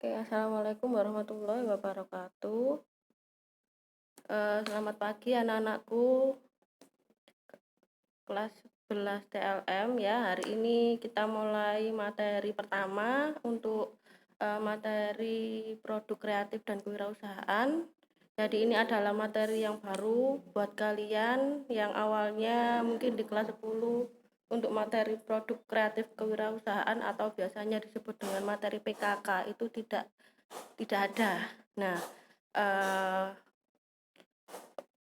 Oke, assalamualaikum warahmatullahi wabarakatuh. Selamat pagi anak-anakku, kelas 11 TLM ya. Hari ini kita mulai materi pertama untuk materi produk kreatif dan kewirausahaan. Jadi ini adalah materi yang baru buat kalian yang awalnya mungkin di kelas 10 untuk materi produk kreatif kewirausahaan atau biasanya disebut dengan materi PKK itu tidak ada. Nah, eh,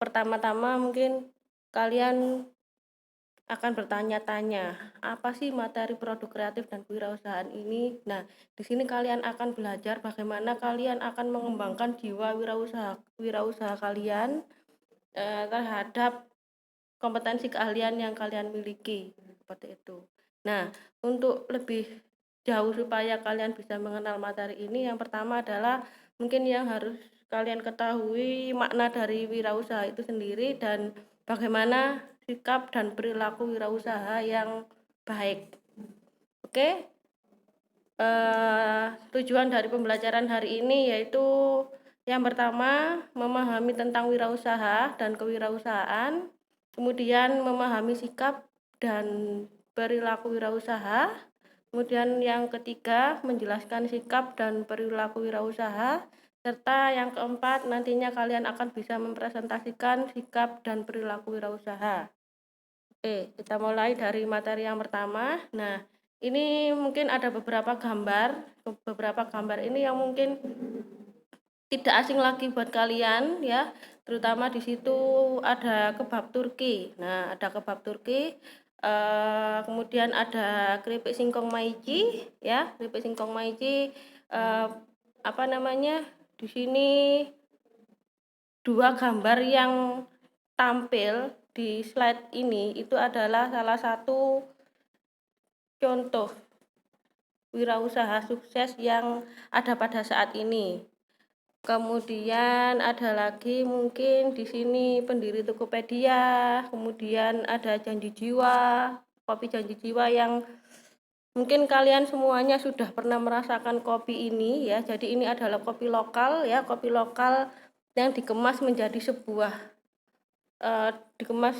pertama-tama mungkin kalian akan bertanya-tanya, apa sih materi produk kreatif dan kewirausahaan ini? Nah, di sini kalian akan belajar bagaimana kalian akan mengembangkan jiwa wirausaha kalian terhadap kompetensi keahlian yang kalian miliki, seperti itu. Nah, untuk lebih jauh supaya kalian bisa mengenal materi ini, yang pertama adalah mungkin yang harus kalian ketahui makna dari wirausaha itu sendiri dan bagaimana sikap dan perilaku wirausaha yang baik. Oke? Tujuan dari pembelajaran hari ini yaitu yang pertama memahami tentang wirausaha dan kewirausahaan, kemudian memahami sikap dan perilaku wirausaha, kemudian yang ketiga menjelaskan sikap dan perilaku wirausaha, serta yang keempat nantinya kalian akan bisa mempresentasikan sikap dan perilaku wirausaha. Oke, kita mulai dari materi yang pertama. Nah, ini mungkin ada beberapa gambar. Beberapa gambar ini yang mungkin tidak asing lagi buat kalian ya. Terutama di situ ada kebab Turki. Nah, ada kebab Turki. Kemudian ada keripik singkong maici ya. Keripik singkong maici apa namanya? Di sini dua gambar yang tampil di slide ini itu adalah salah satu contoh wirausaha sukses yang ada pada saat ini. Kemudian ada lagi mungkin di sini pendiri Tokopedia, kemudian ada Janji Jiwa, kopi Janji Jiwa yang mungkin kalian semuanya sudah pernah merasakan kopi ini ya. Jadi ini adalah kopi lokal ya, kopi lokal yang dikemas menjadi sebuah dikemas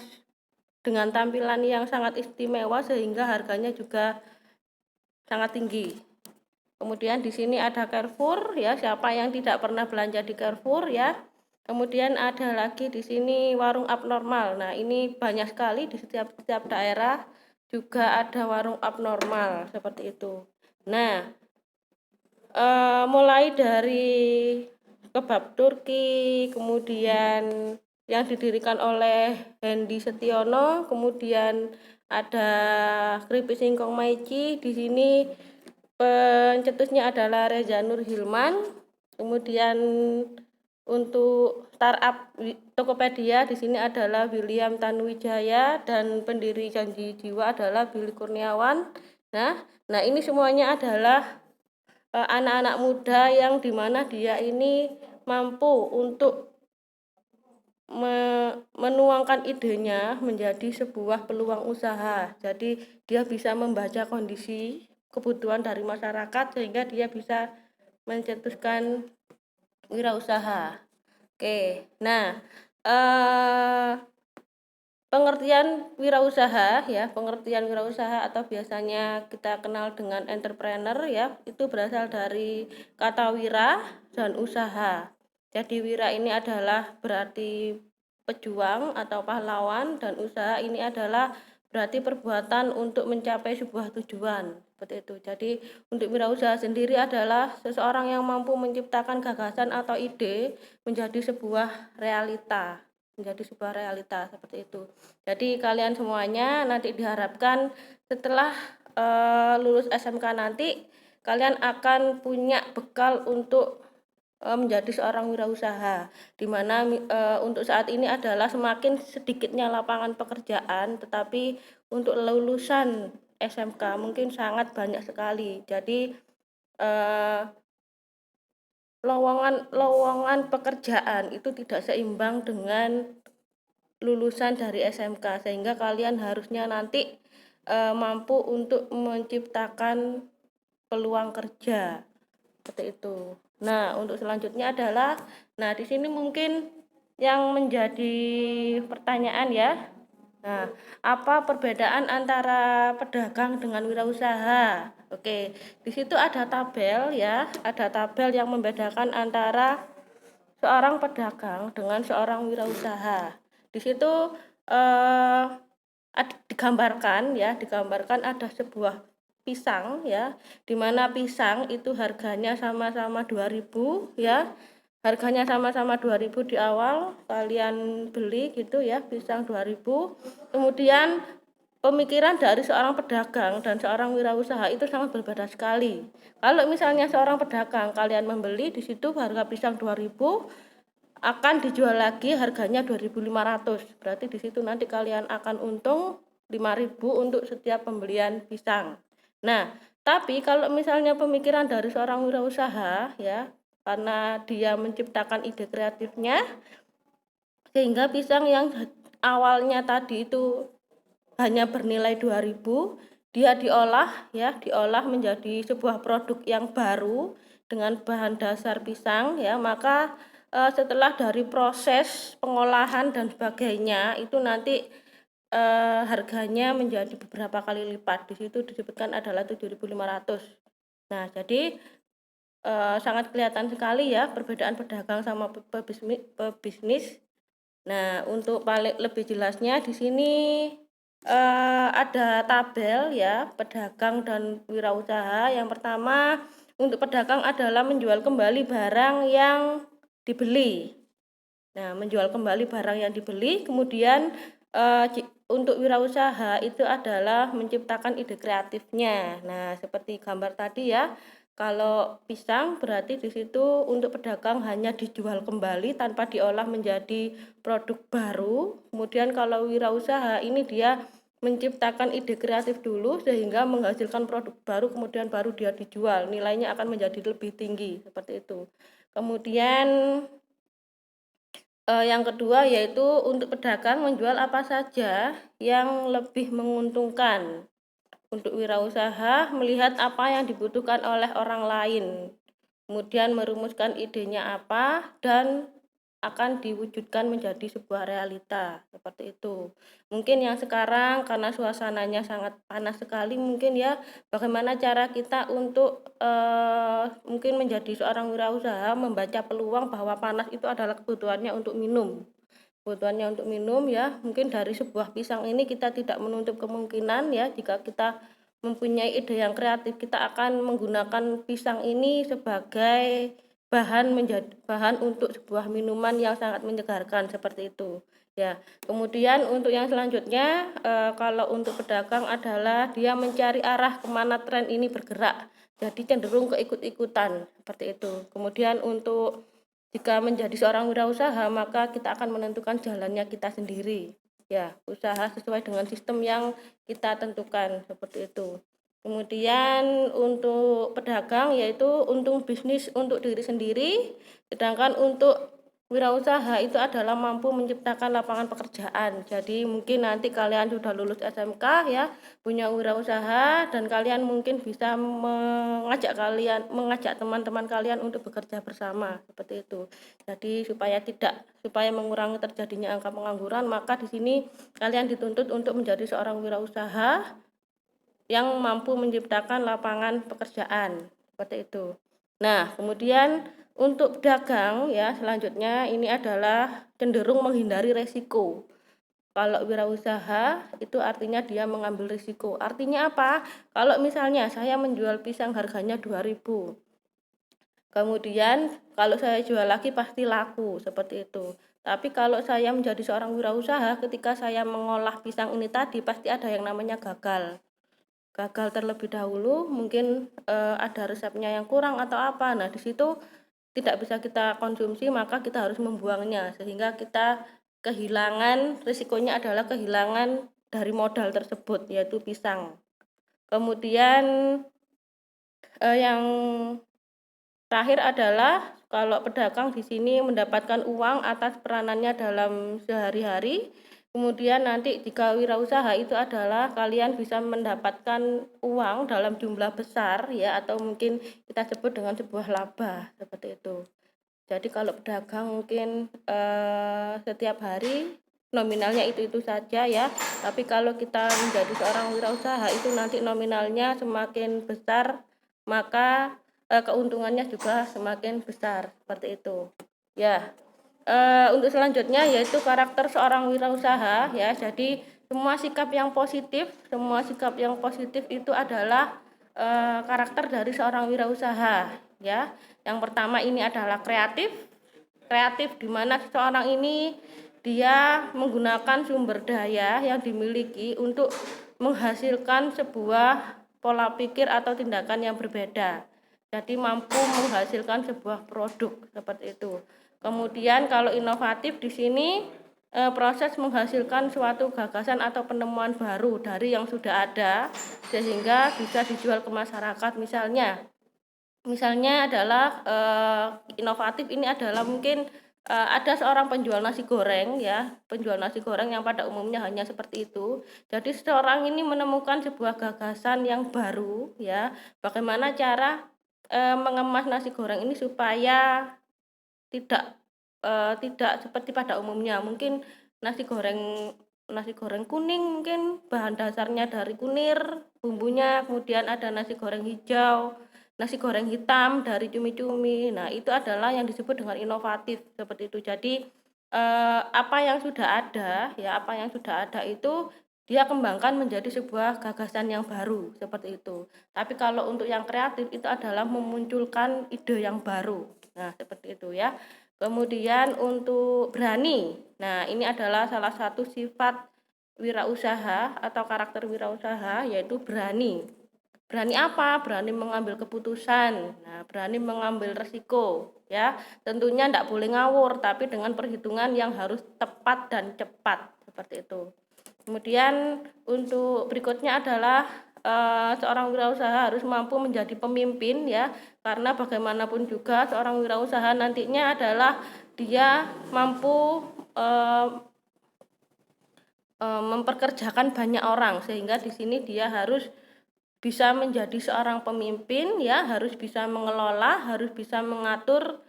dengan tampilan yang sangat istimewa sehingga harganya juga sangat tinggi. Kemudian di sini ada Carrefour ya, siapa yang tidak pernah belanja di Carrefour ya. Kemudian ada lagi di sini warung abnormal. Nah, ini banyak sekali di setiap daerah juga ada warung abnormal seperti itu. Nah, mulai dari kebab Turki, kemudian yang didirikan oleh Hendy Setiono, kemudian ada keripik singkong maici. Di sini pencetusnya adalah Reza Nur Hilman. Kemudian untuk startup Tokopedia di sini adalah William Tanuwijaya dan pendiri Janji Jiwa adalah Billy Kurniawan. Nah ini semuanya adalah anak-anak muda yang dimana dia ini mampu untuk menuangkan idenya menjadi sebuah peluang usaha. Jadi dia bisa membaca kondisi kebutuhan dari masyarakat sehingga dia bisa mencetuskan wirausaha. Oke, nah pengertian wirausaha ya, pengertian wirausaha atau biasanya kita kenal dengan entrepreneur ya, itu berasal dari kata wira dan usaha. Jadi wira ini adalah berarti pejuang atau pahlawan dan usaha ini adalah berarti perbuatan untuk mencapai sebuah tujuan. Seperti itu. Jadi untuk wirausaha sendiri adalah seseorang yang mampu menciptakan gagasan atau ide menjadi sebuah realita seperti itu. Jadi kalian semuanya nanti diharapkan setelah lulus SMK nanti kalian akan punya bekal untuk menjadi seorang wirausaha, di mana untuk saat ini adalah semakin sedikitnya lapangan pekerjaan, tetapi untuk lulusan SMK mungkin sangat banyak sekali. Jadi lowongan pekerjaan itu tidak seimbang dengan lulusan dari SMK, sehingga kalian harusnya nanti mampu untuk menciptakan peluang kerja seperti itu. Nah, untuk selanjutnya adalah, nah di sini mungkin yang menjadi pertanyaan ya. Nah, apa perbedaan antara pedagang dengan wirausaha? Oke, di situ ada tabel ya, ada tabel yang membedakan antara seorang pedagang dengan seorang wirausaha. Di situ eh, digambarkan ada sebuah pisang ya, di mana pisang itu harganya sama-sama 2.000 ya. Harganya sama-sama 2.000 di awal kalian beli gitu ya, pisang 2.000. Kemudian pemikiran dari seorang pedagang dan seorang wirausaha itu sangat berbeda sekali. Kalau misalnya seorang pedagang kalian membeli di situ harga pisang 2.000 akan dijual lagi harganya 2.500. Berarti di situ nanti kalian akan untung 5.000 untuk setiap pembelian pisang. Nah, tapi kalau misalnya pemikiran dari seorang wirausaha ya, karena dia menciptakan ide kreatifnya sehingga pisang yang awalnya tadi itu hanya bernilai 2.000, dia diolah menjadi sebuah produk yang baru dengan bahan dasar pisang ya, maka setelah dari proses pengolahan dan sebagainya itu nanti harganya menjadi beberapa kali lipat. Di situ disebutkan adalah 7.500. Nah, jadi sangat kelihatan sekali ya perbedaan pedagang sama pebisnis. Nah, untuk paling lebih jelasnya di sini ada tabel ya, pedagang dan wirausaha. Yang pertama, untuk pedagang adalah menjual kembali barang yang dibeli. Nah, menjual kembali barang yang dibeli, kemudian untuk wirausaha itu adalah menciptakan ide kreatifnya. Nah, seperti gambar tadi ya, kalau pisang berarti di situ untuk pedagang hanya dijual kembali tanpa diolah menjadi produk baru. Kemudian kalau wirausaha ini dia menciptakan ide kreatif dulu sehingga menghasilkan produk baru, kemudian baru dia dijual. Nilainya akan menjadi lebih tinggi, seperti itu. Kemudian yang kedua yaitu untuk pedagang menjual apa saja yang lebih menguntungkan. Untuk wirausaha melihat apa yang dibutuhkan oleh orang lain, kemudian merumuskan idenya apa dan akan diwujudkan menjadi sebuah realita, seperti itu. Mungkin yang sekarang karena suasananya sangat panas sekali, mungkin ya bagaimana cara kita untuk mungkin menjadi seorang wirausaha membaca peluang bahwa panas itu adalah kebutuhannya untuk minum. Kebutuhannya untuk minum ya, mungkin dari sebuah pisang ini kita tidak menutup kemungkinan ya, jika kita mempunyai ide yang kreatif, kita akan menggunakan pisang ini sebagai bahan untuk sebuah minuman yang sangat menyegarkan, seperti itu ya. Kemudian untuk yang selanjutnya kalau untuk pedagang adalah dia mencari arah kemana tren ini bergerak, jadi cenderung keikut-ikutan, seperti itu. Kemudian untuk jika menjadi seorang wirausaha maka kita akan menentukan jalannya kita sendiri ya, usaha sesuai dengan sistem yang kita tentukan, seperti itu. Kemudian untuk pedagang yaitu untung bisnis untuk diri sendiri, sedangkan untuk wirausaha itu adalah mampu menciptakan lapangan pekerjaan. Jadi mungkin nanti kalian sudah lulus SMK ya, punya wirausaha dan kalian mungkin bisa mengajak teman-teman kalian untuk bekerja bersama, seperti itu. Jadi supaya mengurangi terjadinya angka pengangguran, maka di sini kalian dituntut untuk menjadi seorang wirausaha yang mampu menciptakan lapangan pekerjaan, seperti itu. Nah, kemudian untuk pedagang ya selanjutnya ini adalah cenderung menghindari resiko. Kalau wirausaha itu artinya dia mengambil risiko. Artinya apa? Kalau misalnya saya menjual pisang harganya 2.000. Kemudian kalau saya jual lagi pasti laku, seperti itu. Tapi kalau saya menjadi seorang wirausaha, ketika saya mengolah pisang ini tadi pasti ada yang namanya gagal terlebih dahulu, mungkin ada resepnya yang kurang atau apa. Nah, di situ tidak bisa kita konsumsi, maka kita harus membuangnya sehingga kita kehilangan, risikonya adalah kehilangan dari modal tersebut yaitu pisang. Kemudian yang terakhir adalah kalau pedagang di sini mendapatkan uang atas peranannya dalam sehari-hari, Kemudian nanti jika wirausaha itu adalah kalian bisa mendapatkan uang dalam jumlah besar ya, atau mungkin kita sebut dengan sebuah laba seperti itu. Jadi kalau pedagang mungkin setiap hari nominalnya itu saja ya, tapi kalau kita menjadi seorang wirausaha itu nanti nominalnya semakin besar, maka keuntungannya juga semakin besar seperti itu ya. Untuk selanjutnya yaitu karakter seorang wirausaha ya. Jadi semua sikap yang positif itu adalah karakter dari seorang wirausaha ya. Yang pertama ini adalah kreatif di mana seseorang ini dia menggunakan sumber daya yang dimiliki untuk menghasilkan sebuah pola pikir atau tindakan yang berbeda. Jadi mampu menghasilkan sebuah produk seperti itu. Kemudian kalau inovatif di sini proses menghasilkan suatu gagasan atau penemuan baru dari yang sudah ada sehingga bisa dijual ke masyarakat. Misalnya adalah inovatif ini adalah mungkin ada seorang penjual nasi goreng ya, penjual nasi goreng yang pada umumnya hanya seperti itu. Jadi seorang ini menemukan sebuah gagasan yang baru ya, bagaimana cara mengemas nasi goreng ini supaya tidak tidak seperti pada umumnya. Mungkin nasi goreng nasi goreng kuning mungkin bahan dasarnya dari kunir, bumbunya, kemudian ada nasi goreng hijau, nasi goreng hitam dari cumi-cumi. Nah, itu adalah yang disebut dengan inovatif seperti itu. Jadi apa yang sudah ada itu dia kembangkan menjadi sebuah gagasan yang baru seperti itu. Tapi kalau untuk yang kreatif itu adalah memunculkan ide yang baru. Nah, seperti itu ya. Kemudian untuk berani. Nah, ini adalah salah satu sifat wirausaha atau karakter wirausaha yaitu berani. Berani apa? Berani mengambil keputusan. Nah, berani mengambil resiko ya. Tentunya tidak boleh ngawur tapi dengan perhitungan yang harus tepat dan cepat seperti itu. Kemudian untuk berikutnya adalah seorang wirausaha harus mampu menjadi pemimpin ya, karena bagaimanapun juga seorang wirausaha nantinya adalah dia mampu memperkerjakan banyak orang, sehingga di sini dia harus bisa menjadi seorang pemimpin ya, harus bisa mengelola, harus bisa mengatur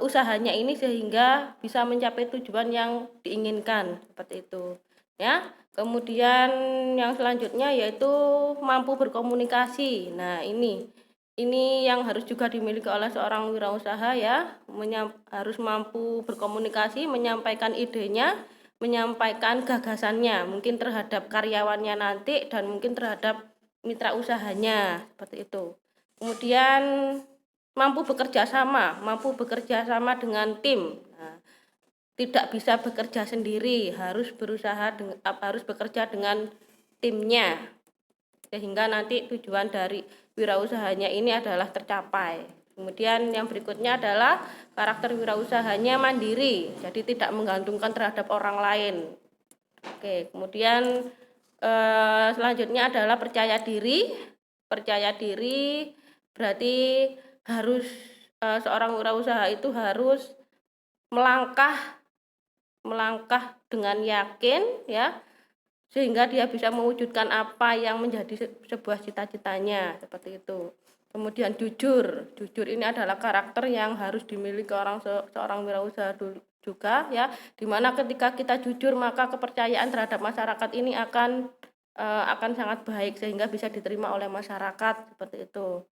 usahanya ini sehingga bisa mencapai tujuan yang diinginkan seperti itu ya. Kemudian yang selanjutnya yaitu mampu berkomunikasi. Nah, ini yang harus juga dimiliki oleh seorang wirausaha ya, harus mampu berkomunikasi, menyampaikan idenya, menyampaikan gagasannya, mungkin terhadap karyawannya nanti dan mungkin terhadap mitra usahanya seperti itu. Kemudian mampu bekerja sama dengan tim. Nah, tidak bisa bekerja sendiri, harus bekerja dengan timnya sehingga nanti tujuan dari wirausahanya ini adalah tercapai. Kemudian yang berikutnya adalah karakter wirausahanya mandiri, jadi tidak menggantungkan terhadap orang lain. Oke, kemudian selanjutnya adalah percaya diri. Percaya diri berarti harus seorang wirausaha itu harus melangkah dengan yakin ya, sehingga dia bisa mewujudkan apa yang menjadi sebuah cita-citanya seperti itu. Kemudian jujur ini adalah karakter yang harus dimiliki seorang wirausaha juga ya, dimana ketika kita jujur maka kepercayaan terhadap masyarakat ini akan sangat baik sehingga bisa diterima oleh masyarakat seperti itu.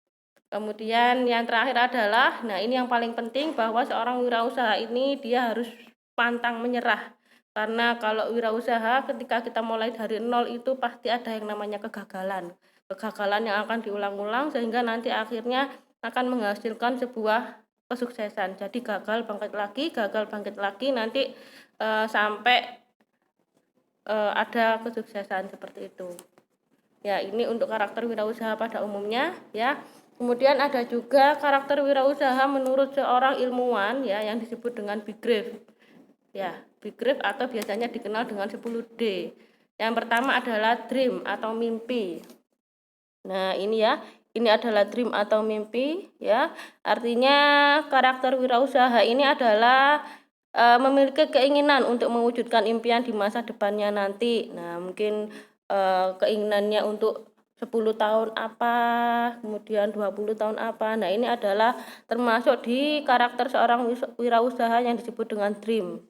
Kemudian yang terakhir adalah, nah ini yang paling penting, bahwa seorang wirausaha ini dia harus pantang menyerah. Karena kalau wirausaha ketika kita mulai dari nol itu pasti ada yang namanya kegagalan. Kegagalan yang akan diulang-ulang sehingga nanti akhirnya akan menghasilkan sebuah kesuksesan. Jadi gagal bangkit lagi nanti sampai ada kesuksesan seperti itu. Ya, ini untuk karakter wirausaha pada umumnya ya. Kemudian ada juga karakter wirausaha menurut seorang ilmuwan ya yang disebut dengan Big Griff. Ya, Big Griff atau biasanya dikenal dengan 10D. Yang pertama adalah dream atau mimpi. Nah, ini adalah dream atau mimpi ya. Artinya karakter wirausaha ini adalah memiliki keinginan untuk mewujudkan impian di masa depannya nanti. Nah, mungkin keinginannya untuk 10 tahun apa, kemudian 20 tahun apa. Nah, ini adalah termasuk di karakter seorang wirausaha yang disebut dengan dream.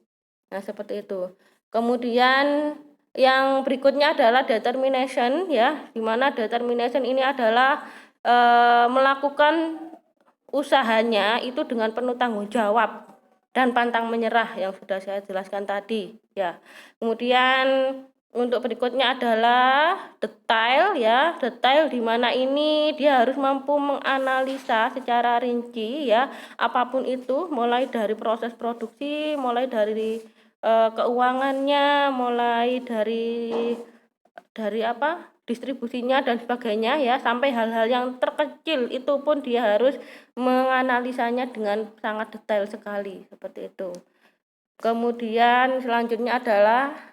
Nah, seperti itu. Kemudian yang berikutnya adalah determination, ya, di mana determination ini adalah melakukan usahanya itu dengan penuh tanggung jawab dan pantang menyerah yang sudah saya jelaskan tadi, ya. Kemudian untuk berikutnya adalah detail, ya, detail di mana ini dia harus mampu menganalisa secara rinci, ya, apapun itu, mulai dari proses produksi, mulai dari keuangannya, mulai dari apa, distribusinya dan sebagainya, ya, sampai hal-hal yang terkecil itu pun dia harus menganalisanya dengan sangat detail sekali, seperti itu. Kemudian selanjutnya adalah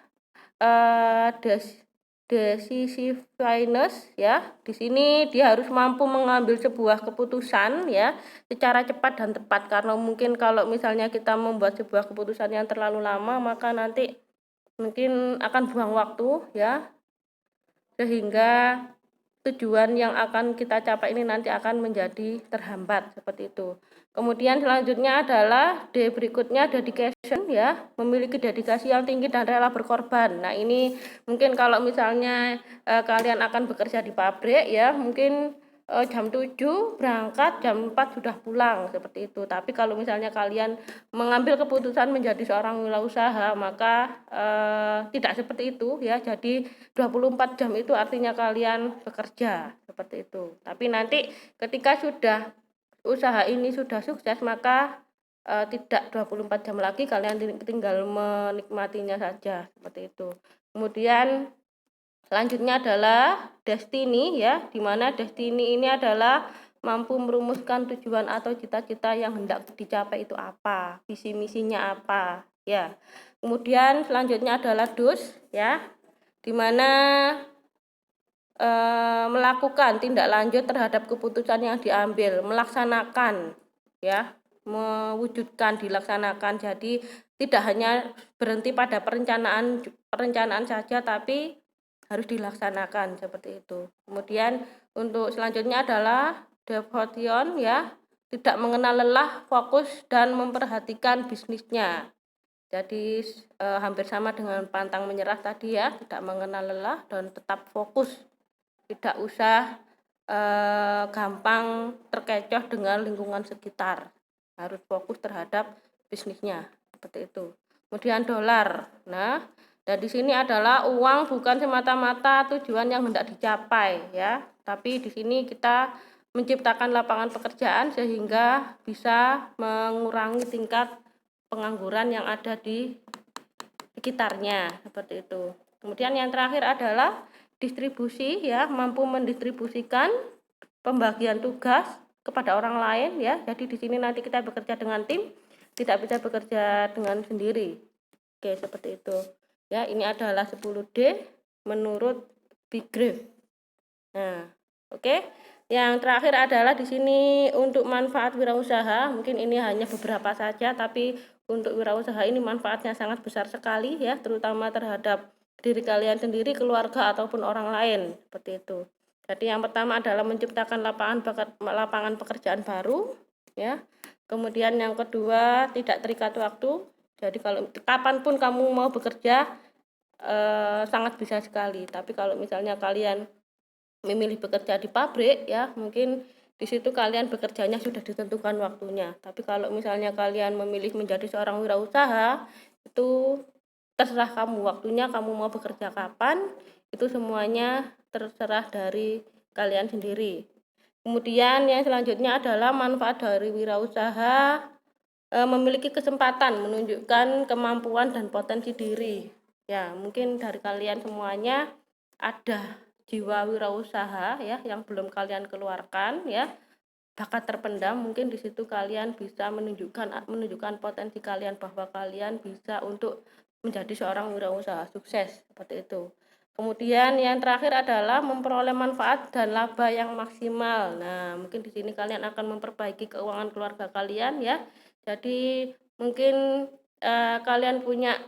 decisiveness, ya. Di sini dia harus mampu mengambil sebuah keputusan, ya, secara cepat dan tepat, karena mungkin kalau misalnya kita membuat sebuah keputusan yang terlalu lama maka nanti mungkin akan buang waktu, ya, sehingga tujuan yang akan kita capai ini nanti akan menjadi terhambat, seperti itu. Kemudian selanjutnya adalah D berikutnya dedication, ya, memiliki dedikasi yang tinggi dan rela berkorban. Nah, ini mungkin kalau misalnya kalian akan bekerja di pabrik, ya, mungkin jam 7 berangkat, jam 4 sudah pulang, seperti itu. Tapi kalau misalnya kalian mengambil keputusan menjadi seorang wirausaha, maka tidak seperti itu, ya. Jadi 24 jam itu artinya kalian bekerja, seperti itu. Tapi nanti ketika sudah usaha ini sudah sukses, maka tidak 24 jam lagi, kalian tinggal menikmatinya saja, seperti itu. Kemudian selanjutnya adalah destiny, ya, di mana destiny ini adalah mampu merumuskan tujuan atau cita-cita yang hendak dicapai itu apa, visi misinya apa, ya. Kemudian selanjutnya adalah do's, ya, di mana melakukan tindak lanjut terhadap keputusan yang diambil, melaksanakan, ya, mewujudkan, dilaksanakan. Jadi tidak hanya berhenti pada perencanaan saja, tapi harus dilaksanakan, seperti itu. Kemudian untuk selanjutnya adalah devotion, ya, tidak mengenal lelah, fokus dan memperhatikan bisnisnya. Jadi hampir sama dengan pantang menyerah tadi, ya, tidak mengenal lelah dan tetap fokus, tidak usah gampang terkecoh dengan lingkungan sekitar, harus fokus terhadap bisnisnya, seperti itu. Kemudian dolar, nah, dan di sini adalah uang bukan semata-mata tujuan yang hendak dicapai, ya, tapi di sini kita menciptakan lapangan pekerjaan sehingga bisa mengurangi tingkat pengangguran yang ada di sekitarnya, seperti itu. Kemudian yang terakhir adalah distribusi, ya, mampu mendistribusikan pembagian tugas kepada orang lain, ya. Jadi di sini nanti kita bekerja dengan tim, tidak bisa bekerja dengan sendiri. Oke, seperti itu. Ya, ini adalah 10D menurut Big Grave. Nah, oke. Yang terakhir adalah di sini untuk manfaat wirausaha. Mungkin ini hanya beberapa saja, tapi untuk wirausaha ini manfaatnya sangat besar sekali, ya, terutama terhadap diri kalian sendiri, keluarga ataupun orang lain, seperti itu. Jadi yang pertama adalah menciptakan lapangan pekerjaan baru, ya. Kemudian yang kedua tidak terikat waktu. Jadi kalau kapanpun kamu mau bekerja sangat bisa sekali. Tapi kalau misalnya kalian memilih bekerja di pabrik, ya, mungkin di situ kalian bekerjanya sudah ditentukan waktunya. Tapi kalau misalnya kalian memilih menjadi seorang wirausaha, itu terserah kamu, waktunya kamu mau bekerja kapan, itu semuanya terserah dari kalian sendiri. Kemudian yang selanjutnya adalah manfaat dari wirausaha, memiliki kesempatan menunjukkan kemampuan dan potensi diri. Ya, mungkin dari kalian semuanya ada jiwa wirausaha, ya, yang belum kalian keluarkan, ya, bakat terpendam. Mungkin di situ kalian bisa menunjukkan potensi kalian bahwa kalian bisa untuk menjadi seorang wirausaha sukses, seperti itu. Kemudian yang terakhir adalah memperoleh manfaat dan laba yang maksimal. Nah, mungkin di sini kalian akan memperbaiki keuangan keluarga kalian, ya. Jadi mungkin kalian punya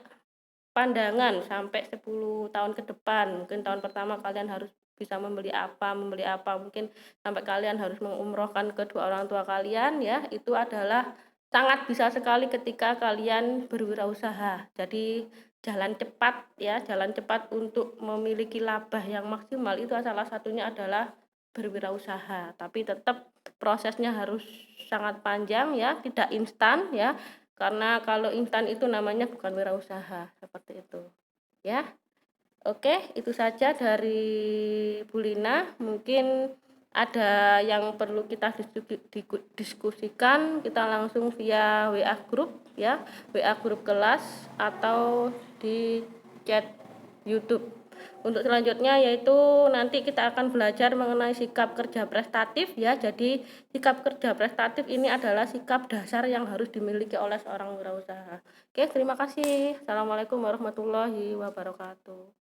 pandangan sampai 10 tahun ke depan, mungkin tahun pertama kalian harus bisa membeli apa, mungkin sampai kalian harus mengumrohkan kedua orang tua kalian ya, itu adalah sangat bisa sekali ketika kalian berwirausaha. Jadi jalan cepat ya, jalan cepat untuk memiliki laba yang maksimal itu salah satunya adalah berwirausaha. Tapi tetap prosesnya harus sangat panjang ya, tidak instan ya. Karena kalau instan itu namanya bukan wirausaha, seperti itu. Ya. Oke, itu saja dari Bu Lina. Mungkin ada yang perlu kita diskusikan, kita langsung via WA grup ya, WA grup kelas atau di chat YouTube. Untuk selanjutnya yaitu nanti kita akan belajar mengenai sikap kerja prestatif ya. Jadi sikap kerja prestatif ini adalah sikap dasar yang harus dimiliki oleh seorang wirausaha. Oke, terima kasih. Assalamualaikum warahmatullahi wabarakatuh.